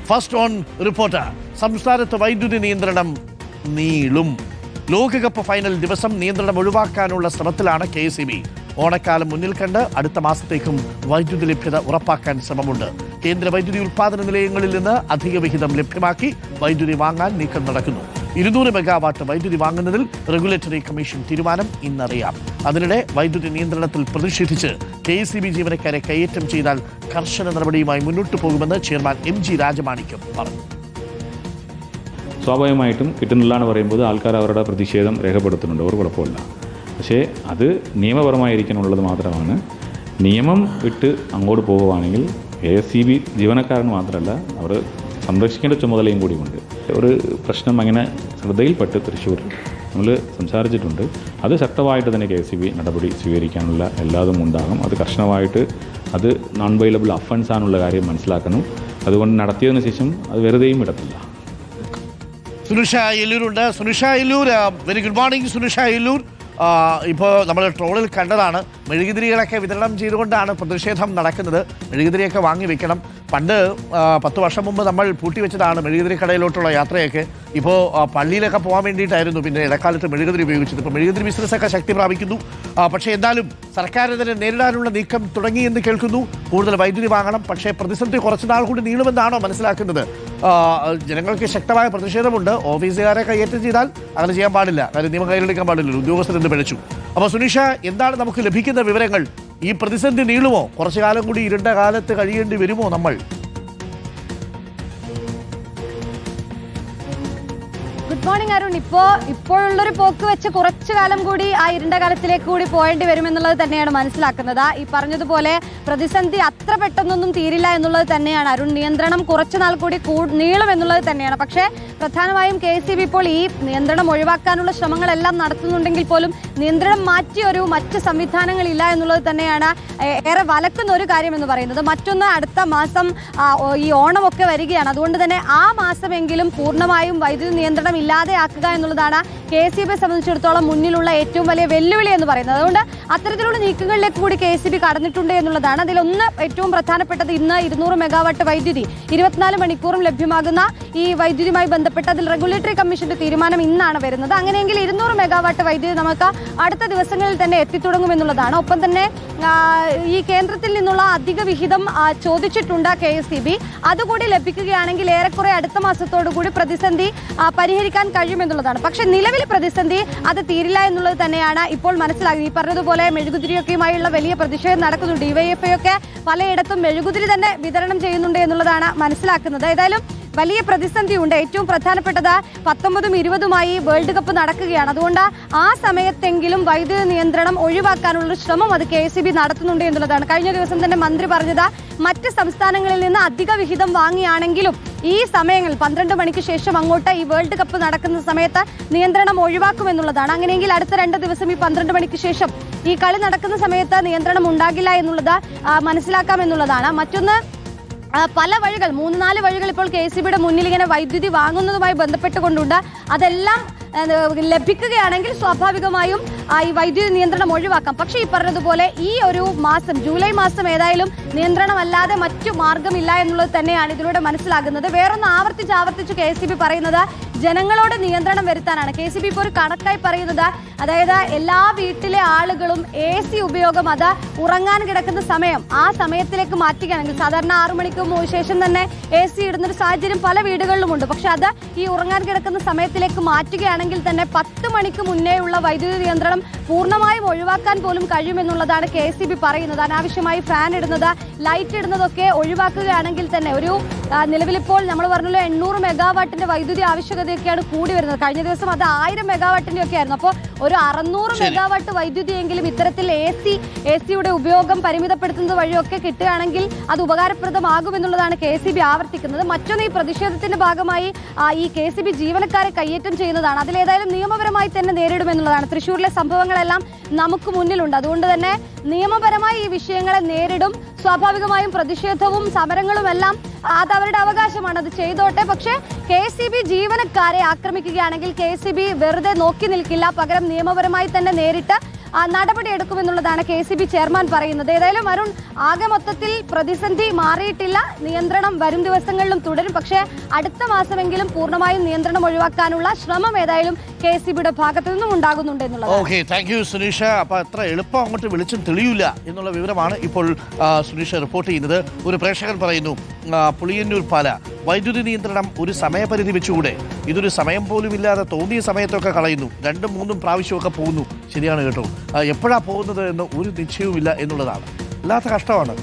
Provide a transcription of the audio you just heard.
First on reporter. സംസ്ഥാനത്ത് വൈദ്യുതി നിയന്ത്രണം നീളും. ലോകകപ്പ് ഫൈനൽ ദിവസം നിയന്ത്രണം ഒഴിവാക്കാനുള്ള ശ്രമത്തിലാണ് KEB. ഓണക്കാലം മുന്നിൽ കണ്ട് അടുത്ത മാസത്തേക്കും വൈദ്യുതി ലഭ്യത ഉറപ്പാക്കാൻ ശ്രമമുണ്ട്. കേന്ദ്ര വൈദ്യുതി ഉൽപ്പാദന നിലയങ്ങളിൽ നിന്ന് അധിക വിഹിതം ലഭ്യമാക്കി വൈദ്യുതി വാങ്ങാൻ നീക്കം നടക്കുന്നു. 200 മെഗാവാട്ട് വൈദ്യുതി വാങ്ങുന്നതിൽ റെഗുലേറ്ററി കമ്മീഷൻ തീരുമാനം ഇന്നറിയാം. അതിനിടെ വൈദ്യുതി നിയന്ത്രണത്തിൽ പ്രതിഷേധിച്ച് KEB ജീവനക്കാരെ കയ്യേറ്റം ചെയ്താൽ കർശന നടപടിയുമായി മുന്നോട്ടു പോകുമെന്ന് ചെയർമാൻ MG രാജമാണിക്യം പറഞ്ഞു. സ്വാഭാവികമായിട്ടും കിട്ടുന്നില്ല എന്ന് പറയുമ്പോൾ ആൾക്കാർ അവരുടെ പ്രതിഷേധം രേഖപ്പെടുത്തുന്നുണ്ട്, ഒരു കുഴപ്പമില്ല. പക്ഷേ അത് നിയമപരമായിരിക്കാനുള്ളത് മാത്രമാണ്. നിയമം വിട്ട് അങ്ങോട്ട് പോകുകയാണെങ്കിൽ KEB ജീവനക്കാരന് മാത്രമല്ല അവർ സംരക്ഷിക്കേണ്ട ചുമതലയും കൂടിയുണ്ട്. ഒരു പ്രശ്നം അങ്ങനെ ശ്രദ്ധയിൽപ്പെട്ട് തൃശ്ശൂർ നമ്മൾ സംസാരിച്ചിട്ടുണ്ട്. അത് ശക്തമായിട്ട് തന്നെ KEB നടപടി സ്വീകരിക്കാനുള്ള എല്ലാതും ഉണ്ടാകും. അത് കർശനമായിട്ട് അത് നോൺ വൈലബിൾ അഫൻസ് ആണെന്നുള്ള കാര്യം മനസ്സിലാക്കണം. അതുകൊണ്ട് നടത്തിയതിനു ശേഷം അത് വെറുതെയും ഇടത്തില്ല. സുനിഷ എല്ലൂരുണ്ട്. Sunisha Ellur, very good morning. Sunisha Ellur, ഇപ്പോൾ നമ്മൾ ട്രോളിൽ കണ്ടതാണ്, മെഴുകുതിരികളൊക്കെ വിതരണം ചെയ്തുകൊണ്ടാണ് പ്രതിഷേധം നടക്കുന്നത്. മെഴുകുതിരിയൊക്കെ വാങ്ങി വെക്കണം. പണ്ട് 10 വർഷം മുമ്പ് നമ്മൾ പൂട്ടിവെച്ചതാണ് മെഴുകുതിരി കടയിലോട്ടുള്ള യാത്രയൊക്കെ. ഇപ്പോൾ പള്ളിയിലൊക്കെ പോകാൻ വേണ്ടിയിട്ടായിരുന്നു പിന്നെ ഇടക്കാലത്ത് മെഴുകുതിരി ഉപയോഗിച്ചത്. ഇപ്പോൾ മെഴുകുതിരി ബിസിനസ്സൊക്കെ ശക്തി പ്രാപിക്കുന്നു. പക്ഷേ എന്തായാലും സർക്കാർ ഇതിനെ നേരിടാനുള്ള നീക്കം തുടങ്ങിയെന്ന് കേൾക്കുന്നു. കൂടുതൽ വൈദ്യുതി വാങ്ങണം. പക്ഷേ പ്രതിസന്ധി കുറച്ചുനാൾ കൂടി നീളുമെന്നാണോ മനസ്സിലാക്കുന്നത്? ജനങ്ങൾക്ക് ശക്തമായ പ്രതിഷേധമുണ്ട്. ഓഫീസുകാരെ കയ്യേറ്റം ചെയ്താൽ അങ്ങനെ ചെയ്യാൻ പാടില്ല, കാര്യം നിയമം കയ്യിലെടുക്കാൻ പാടില്ലല്ലോ, ഉദ്യോഗസ്ഥരെന്ന് പിഴച്ചു. അപ്പോൾ സുനിഷ, എന്താണ് നമുക്ക് ലഭിക്കുന്ന വിവരങ്ങൾ? ഈ പ്രതിസന്ധി നീളുമോ? കുറച്ചു കാലം കൂടി ഇരുണ്ട കാലത്ത് കഴിയേണ്ടി വരുമോ നമ്മൾ? Good morning Arun. ഇപ്പോഴുള്ളൊരു പോക്ക് വെച്ച് കുറച്ചു കാലം കൂടി ആ ഇരുണ്ട കാലത്തിലേക്ക് കൂടി പോയേണ്ടി വരുമെന്നുള്ളത് തന്നെയാണ് മനസ്സിലാക്കുന്നത്. ഈ പറഞ്ഞതുപോലെ പ്രതിസന്ധി അത്ര പെട്ടെന്നൊന്നും തീരില്ല എന്നുള്ളത് തന്നെയാണ് അരുൺ. നിയന്ത്രണം കുറച്ചുനാൾ കൂടി നീളും എന്നുള്ളത് തന്നെയാണ്. പക്ഷേ പ്രധാനമായും KEB ഇപ്പോൾ ഈ നിയന്ത്രണം ഒഴിവാക്കാനുള്ള ശ്രമങ്ങളെല്ലാം നടത്തുന്നുണ്ടെങ്കിൽ പോലും നിയന്ത്രണം മാറ്റിയൊരു മറ്റ് സംവിധാനങ്ങളില്ല എന്നുള്ളത് തന്നെയാണ് ഏറെ വലക്കുന്ന ഒരു കാര്യം എന്ന് പറയുന്നത്. മറ്റൊന്ന്, അടുത്ത മാസം ഈ ഓണമൊക്കെ വരികയാണ്. അതുകൊണ്ട് തന്നെ ആ മാസമെങ്കിലും പൂർണ്ണമായും വൈദ്യുതി നിയന്ത്രണം ഇല്ലാതെയാക്കുക എന്നുള്ളതാണ് KEB സംബന്ധിച്ചിടത്തോളം മുന്നിലുള്ള ഏറ്റവും വലിയ വെല്ലുവിളി എന്ന് പറയുന്നത്. അതുകൊണ്ട് അത്തരത്തിലുള്ള നീക്കങ്ങളിലേക്ക് കൂടി KEB കടന്നിട്ടുണ്ട് എന്നുള്ളതാണ്. അതിലൊന്ന് ഏറ്റവും പ്രധാനപ്പെട്ടത്, ഇന്ന് 200 മെഗാവാട്ട് വൈദ്യുതി 24 മണിക്കൂറും ലഭ്യമാകുന്ന ഈ വൈദ്യുതിയുമായി ബന്ധപ്പെട്ട് അതിൽ റെഗുലേറ്ററി കമ്മീഷന്റെ തീരുമാനം ഇന്നാണ് വരുന്നത്. അങ്ങനെയെങ്കിൽ 200 മെഗാവാട്ട് വൈദ്യുതി നമുക്ക് അടുത്ത ദിവസങ്ങളിൽ തന്നെ എത്തിത്തുടങ്ങുമെന്നുള്ളതാണ്. ഒപ്പം തന്നെ ഈ കേന്ദ്രത്തിൽ നിന്നുള്ള അധിക വിഹിതം ചോദിച്ചിട്ടുണ്ട് KEB. അതുകൂടി ലഭിക്കുകയാണെങ്കിൽ ഏറെക്കുറെ അടുത്ത മാസത്തോടു കൂടി പ്രതിസന്ധി പരിഹരിക്കാൻ കഴിയുമെന്നുള്ളതാണ്. പക്ഷെ നിലവിൽ പ്രതിസന്ധി അത് തീരില്ല എന്നുള്ളത് തന്നെയാണ് ഇപ്പോൾ മനസ്സിലാകുന്നത്. ഈ പറഞ്ഞതുപോലെ മെഴുകുതിരിയൊക്കെയുമായുള്ള വലിയ പ്രതിഷേധം നടക്കുന്നുണ്ട്. DYFI ഒക്കെ പലയിടത്തും മെഴുകുതിരി തന്നെ വിതരണം ചെയ്യുന്നുണ്ട് എന്നുള്ളതാണ് മനസ്സിലാക്കുന്നത്. ഏതായാലും വലിയ പ്രതിസന്ധിയുണ്ട്. ഏറ്റവും പ്രധാനപ്പെട്ടത് 19ഉം 20ഉമായി വേൾഡ് കപ്പ് നടക്കുകയാണ്. അതുകൊണ്ട് ആ സമയത്തെങ്കിലും വൈദ്യുതി നിയന്ത്രണം ഒഴിവാക്കാനുള്ള ശ്രമം അത് KEB നടത്തുന്നുണ്ട് എന്നുള്ളതാണ്. കഴിഞ്ഞ ദിവസം തന്നെ മന്ത്രി പറഞ്ഞത് മറ്റ് സംസ്ഥാനങ്ങളിൽ നിന്ന് അധിക വിഹിതം വാങ്ങിയാണെങ്കിലും ഈ സമയങ്ങളിൽ 12 മണിക്ക് ശേഷം അങ്ങോട്ട് ഈ വേൾഡ് കപ്പ് നടക്കുന്ന സമയത്ത് നിയന്ത്രണം ഒഴിവാക്കുമെന്നുള്ളതാണ്. അങ്ങനെയെങ്കിൽ അടുത്ത 2 ദിവസം ഈ 12 മണിക്ക് ശേഷം ഈ കളി നടക്കുന്ന സമയത്ത് നിയന്ത്രണം ഉണ്ടാകില്ല എന്നുള്ളത് മനസ്സിലാക്കാമെന്നുള്ളതാണ്. മറ്റൊന്ന്, പല വഴികൾ 3-4 വഴികൾ ഇപ്പോൾ KEBയുടെ മുന്നിൽ ഇങ്ങനെ വൈദ്യുതി വാങ്ങുന്നതുമായി ബന്ധപ്പെട്ടുകൊണ്ടുണ്ട്. അതെല്ലാം ലഭിക്കുകയാണെങ്കിൽ സ്വാഭാവികമായും ഈ വൈദ്യുതി നിയന്ത്രണം ഒഴിവാക്കാം. പക്ഷേ ഈ പറഞ്ഞതുപോലെ ഈ ഒരു മാസം, ജൂലൈ മാസം ഏതായാലും നിയന്ത്രണമല്ലാതെ മറ്റു മാർഗമില്ല എന്നുള്ളത് തന്നെയാണ് ഇതിലൂടെ മനസ്സിലാകുന്നത്. വേറൊന്ന് ആവർത്തിച്ച് KEB പറയുന്നത് ജനങ്ങളോട് നിയന്ത്രണം വരുത്താനാണ്. KEB ഇപ്പോൾ ഒരു കണക്കായി പറയുന്നത്, അതായത് എല്ലാ വീട്ടിലെ ആളുകളും AC ഉപയോഗം അത് ഉറങ്ങാൻ കിടക്കുന്ന സമയം ആ സമയത്തിലേക്ക് മാറ്റുകയാണെങ്കിൽ, സാധാരണ 6 മണിക്ക് ശേഷം തന്നെ AC ഇടുന്നൊരു സാഹചര്യം പല വീടുകളിലുമുണ്ട്. പക്ഷെ അത് ഈ ഉറങ്ങാൻ കിടക്കുന്ന സമയത്തിലേക്ക് മാറ്റുകയാണെങ്കിൽ തന്നെ 10 മണിക്ക് മുന്നേയുള്ള വൈദ്യുതി നിയന്ത്രണം പൂർണ്ണമായും ഒഴിവാക്കാൻ പോലും കഴിയുമെന്നുള്ളതാണ് KEB പറയുന്നത്. അനാവശ്യമായി ഫാൻ ഇടുന്നത്, ലൈറ്റ് ഇടുന്നതൊക്കെ ഒഴിവാക്കുകയാണെങ്കിൽ തന്നെ ഒരു നിലവിലിപ്പോൾ നമ്മൾ പറഞ്ഞല്ലോ 800 മെഗാവാട്ടിന്റെ വൈദ്യുതി ആവശ്യകതയൊക്കെയാണ് കൂടി വരുന്നത്. കഴിഞ്ഞ ദിവസം അത് 1000 മെഗാവാട്ടിന്റെ ഒക്കെ ആയിരുന്നു. അപ്പോൾ ഒരു 600 മെഗാവാട്ട് വൈദ്യുതിയെങ്കിലും ഇത്തരത്തിൽ AC-യുടെ ഉപയോഗം പരിമിതപ്പെടുത്തുന്നത് വഴിയൊക്കെ കിട്ടുകയാണെങ്കിൽ അത് ഉപകാരപ്രദമാകുമെന്നുള്ളതാണ് KEB ആവർത്തിക്കുന്നത്. മറ്റൊന്ന്, ഈ പ്രതിഷേധത്തിന്റെ ഭാഗമായി ഈ KEB ജീവനക്കാരെ കയ്യേറ്റം ചെയ്യുന്നതാണ്. അതിലേതായാലും നിയമപരമായി തന്നെ നേരിടുമെന്നുള്ളതാണ്. തൃശ്ശൂരിലെ സംഭവങ്ങളെല്ലാം നമുക്ക് മുന്നിലുണ്ട്. അതുകൊണ്ട് തന്നെ നിയമപരമായി ഈ വിഷയങ്ങളെ നേരിടും. സ്വാഭാവികമായും പ്രതിഷേധവും സമരങ്ങളും എല്ലാം അത് അവരുടെ അവകാശമാണ്, അത് ചെയ്തോട്ടെ. പക്ഷേ KEB ജീവനക്കാരെ ആക്രമിക്കുകയാണെങ്കിൽ KEB വെറുതെ നോക്കി നിൽക്കില്ല. പകരം നിയമപരമായി തന്നെ നേരിട്ട് നടപടിയെടുക്കുമെന്നുള്ളതാണ് KCB ചെയർമാൻ പറയുന്നത്. ഏതായാലും അരുൺ, ആകെ മൊത്തത്തിൽ പ്രതിസന്ധി മാറിയിട്ടില്ല, നിയന്ത്രണം വരും ദിവസങ്ങളിലും തുടരും. പക്ഷേ അടുത്ത മാസമെങ്കിലും പൂർണ്ണമായും നിയന്ത്രണം ഒഴിവാക്കാനുള്ള ശ്രമം ഏതായാലും KCBയുടെ ഭാഗത്തു നിന്നും ഉണ്ടാകുന്നുണ്ട് എന്നുള്ളത്. Okay, thank you Suneesha. അപ്പോൾ അത്ര എളുപ്പം അങ്ങോട്ട് വെളിച്ചം തെളിയില്ല എന്നുള്ള വിവരമാണ് ഇപ്പോൾ സുനീഷ റിപ്പോർട്ട് ചെയ്യുന്നത്. ഒരു പ്രേക്ഷകൻ പറയുന്നു, പുളിയന്നൂർ പാല വൈദ്യുതി നിയന്ത്രണം ഒരു സമയപരിധി വെച്ചുകൂടെ? ഇതൊരു സമയം പോലും ഇല്ലാതെ തോന്നിയ സമയത്തൊക്കെ കളയുന്നു, 2-3 പ്രാവശ്യമൊക്കെ പോകുന്നു. ശരിയാണ് കേട്ടോ, എപ്പോഴാണ് പോകുന്നത് എന്ന് ഒരു നിശ്ചയവുമില്ല എന്നുള്ളതാണ്. വല്ലാത്ത കഷ്ടമാണ്.